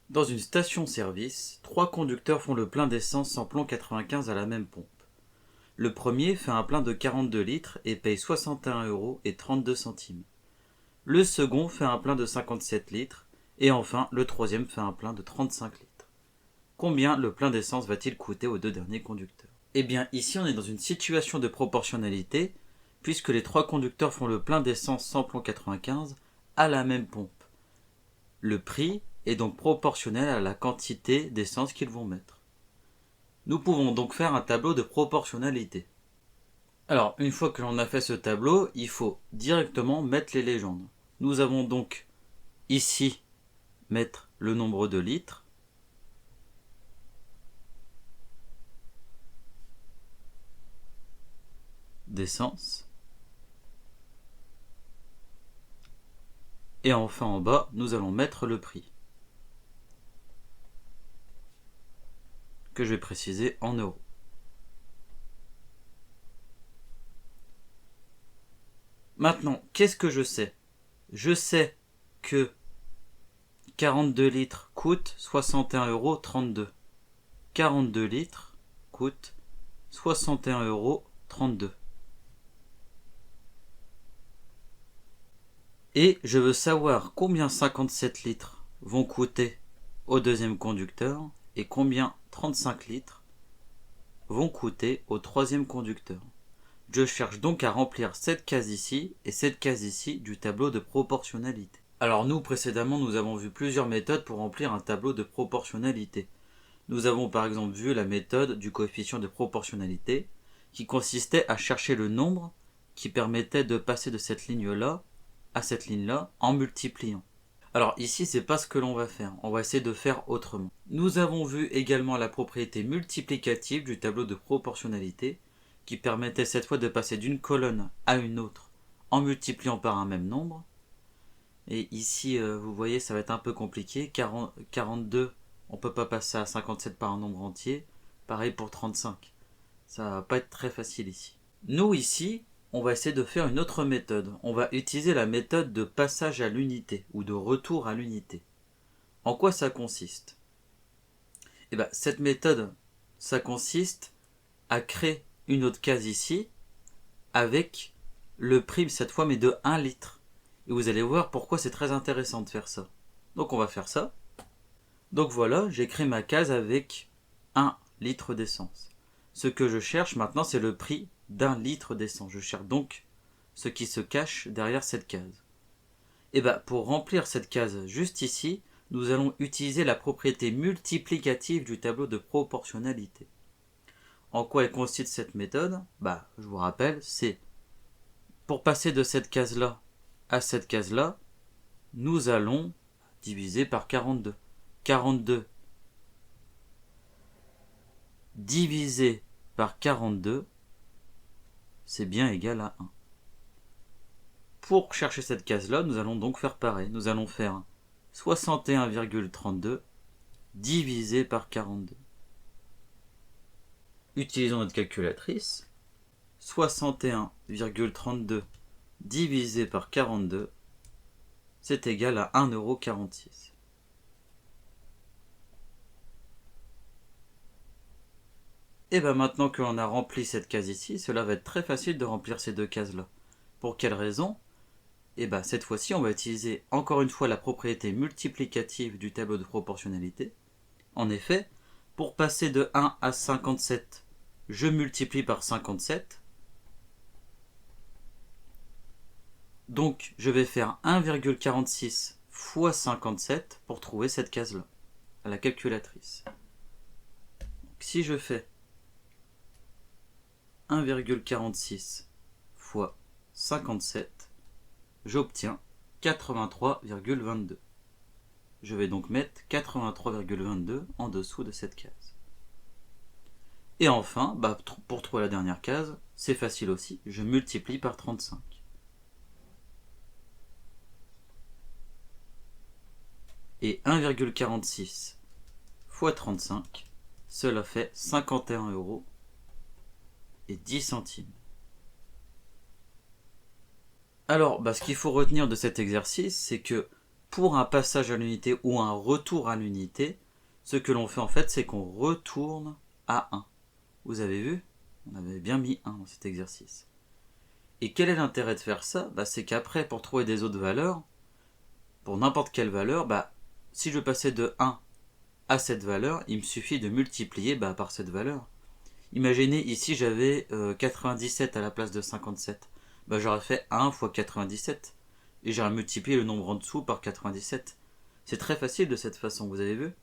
Dans une station-service, 3 conducteurs font le plein d'essence samplon 95 à la même pompe. Le premier fait un plein de 42 litres et paye 61,32 €. Le second fait un plein de 57 litres et enfin le troisième fait un plein de 35 litres. Combien le plein d'essence va-t-il coûter aux deux derniers conducteurs? Eh bien ici on est dans une situation de proportionnalité puisque les 3 conducteurs font le plein d'essence samplon 95 à la même pompe. Le prix est donc proportionnel à la quantité d'essence qu'ils vont mettre. Nous pouvons donc faire un tableau de proportionnalité. Alors, une fois que l'on a fait ce tableau, il faut directement mettre les légendes. Nous avons donc ici mettre le nombre de litres. D'essence. Et enfin en bas, nous allons mettre le prix, que je vais préciser en euros. Maintenant, qu'est-ce que je sais? Je sais que 42 litres coûte 61,32 €. 42 litres coûte 61,32 €. Et je veux savoir combien 57 litres vont coûter au deuxième conducteur et combien 35 litres vont coûter au troisième conducteur. Je cherche donc à remplir cette case ici et cette case ici du tableau de proportionnalité. Alors nous, précédemment, nous avons vu plusieurs méthodes pour remplir un tableau de proportionnalité. Nous avons par exemple vu la méthode du coefficient de proportionnalité qui consistait à chercher le nombre qui permettait de passer de cette ligne-là à cette ligne-là en multipliant. Alors ici, c'est pas ce que l'on va faire. On va essayer de faire autrement. Nous avons vu également la propriété multiplicative du tableau de proportionnalité qui permettait cette fois de passer d'une colonne à une autre en multipliant par un même nombre. Et ici, vous voyez, ça va être un peu compliqué. 42, on ne peut pas passer à 57 par un nombre entier. Pareil pour 35. Ça va pas être très facile ici. Nous, ici, on va essayer de faire une autre méthode. On va utiliser la méthode de passage à l'unité ou de retour à l'unité. En quoi ça consiste? Eh bien, cette méthode, ça consiste à créer une autre case ici avec le prix cette fois mais de 1 litre. Et vous allez voir pourquoi c'est très intéressant de faire ça. Donc on va faire ça. Donc voilà, j'ai créé ma case avec 1 litre d'essence. Ce que je cherche maintenant, c'est le prix d'1 litre d'essence. Je cherche donc ce qui se cache derrière cette case. Et bien, pour remplir cette case juste ici, nous allons utiliser la propriété multiplicative du tableau de proportionnalité. En quoi elle consiste cette méthode? Je vous rappelle, c'est pour passer de cette case-là à cette case-là, nous allons diviser par 42. 42 divisé par 42, c'est bien égal à 1. Pour chercher cette case-là, nous allons donc faire pareil. Nous allons faire 61,32 divisé par 42. Utilisons notre calculatrice. 61,32 divisé par 42, c'est égal à 1,46 €. Et bien maintenant que l'on a rempli cette case ici, cela va être très facile de remplir ces deux cases-là. Pour quelle raison? Et bien cette fois-ci, on va utiliser encore une fois la propriété multiplicative du tableau de proportionnalité. En effet, pour passer de 1 à 57, je multiplie par 57. Donc je vais faire 1,46 fois 57 pour trouver cette case-là, à la calculatrice. Donc, si je fais 1,46 fois 57, j'obtiens 83,22. Je vais donc mettre 83,22 en dessous de cette case. Et enfin, pour trouver la dernière case, c'est facile aussi, je multiplie par 35. Et 1,46 fois 35, cela fait 51,10 €. Alors, ce qu'il faut retenir de cet exercice, c'est que pour un passage à l'unité ou un retour à l'unité, ce que l'on fait en fait, c'est qu'on retourne à 1. Vous avez vu? On avait bien mis 1 dans cet exercice. Et quel est l'intérêt de faire ça? C'est qu'après, pour trouver des autres valeurs, pour n'importe quelle valeur, si je passais de 1 à cette valeur, il me suffit de multiplier par cette valeur. Imaginez ici j'avais 97 à la place de 57. J'aurais fait 1 fois 97 et j'aurais multiplié le nombre en dessous par 97. C'est très facile de cette façon, vous avez vu?